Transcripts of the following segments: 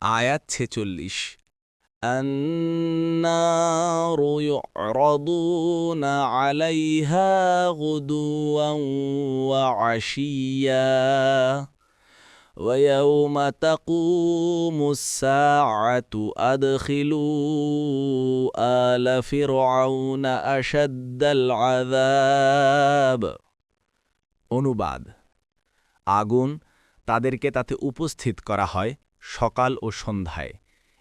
আয়াত 46 النار يعرضون عليها غدوا وعشيا ويوم تقوم الساعة أدخلوا آل فرعون أشد العذاب অনুবাদ আগুন তাদেরকে তাতে উপস্থিত করা হয় সকাল ও সন্ধ্যায়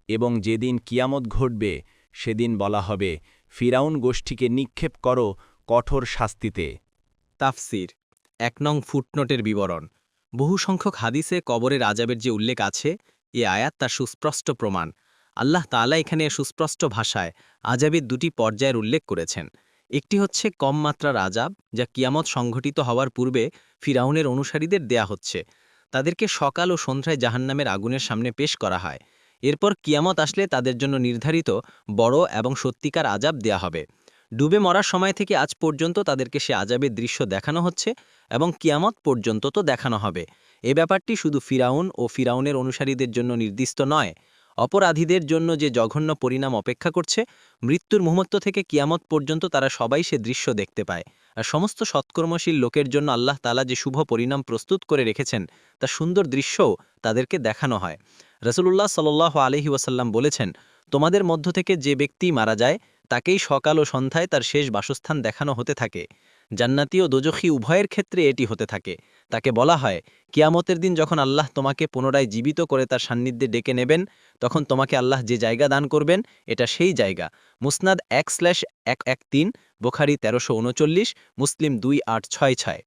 এবং যেদিন কিয়ামত ঘটবে সেদিন বলা হবে ফিরাউন গোষ্ঠীকে নিক্ষেপ করো কঠোর শাস্তিতে। তাফসির ১ নং ফুটনোটের বিবরণ। বহু সংখ্যক হাদিসে কবরের আযাবের যে উল্লেখ আছে এ আয়াত তার সুস্পষ্ট প্রমাণ। আল্লাহ তাআলা এখানে সুস্পষ্ট ভাষায় আযাবের দুটি পর্যায়ের উল্লেখ করেছেন। একটি হচ্ছে কম মাত্রার আযাব, যা কিয়ামত সংঘটিত হওয়ার পূর্বে ফিরাউনের অনুসারীদের দেয়া হচ্ছে। তাদেরকে সকাল ও সন্ধ্যায় জাহান্নামের আগুনের সামনে পেশ করা হয়। এরপর কিয়ামত আসলে তাদের জন্য নির্ধারিত বড় এবং সত্যিকার আযাব দেয়া হবে। ডুবে মরার সময় থেকে আজ পর্যন্ত তাদেরকে সে আযাবের দৃশ্য দেখানো হচ্ছে এবং কিয়ামত পর্যন্ত তো দেখানো হবে। এ ব্যাপারটি শুধু ফিরাউন ও ফিরাউনের অনুসারীদের জন্য নির্দিষ্ট নয়, অপরাধীদের জন্য যে জঘন্য পরিণাম অপেক্ষা করছে, মৃত্যুর মুহূর্ত থেকে কিয়ামত পর্যন্ত তারা সবাই সে দৃশ্য দেখতে পায়। আর সমস্ত সৎকর্মশীল লোকের জন্য আল্লাহ তাআলা যে শুভ পরিণাম প্রস্তুত করে রেখেছেন তা সুন্দর দৃশ্যও তাদেরকে দেখানো হয়। রাসূলুল্লাহ সাল্লাল্লাহু আলাইহি ওয়াসাল্লাম বলেছেন, তোমাদের মধ্য থেকে যে ব্যক্তি মারা যায় তাকেই সকাল ও সন্ধ্যায় তার শেষ বাসস্থান দেখানো হতে থাকে। জান্নাতি ও দোজখী উভয়ের ক্ষেত্রে এটি হতে থাকে। তাকে বলা হয়, কিয়ামতের দিন যখন আল্লাহ তোমাকে পুনরায় জীবিত করে তার সান্নিধ্যে ডেকে নেবেন, তখন তোমাকে আল্লাহ যে জায়গা দান করবেন এটা সেই জায়গা। মুসনাদ ১/১13, বুখারী ১৩৩৯, মুসলিম ২৮৬৬।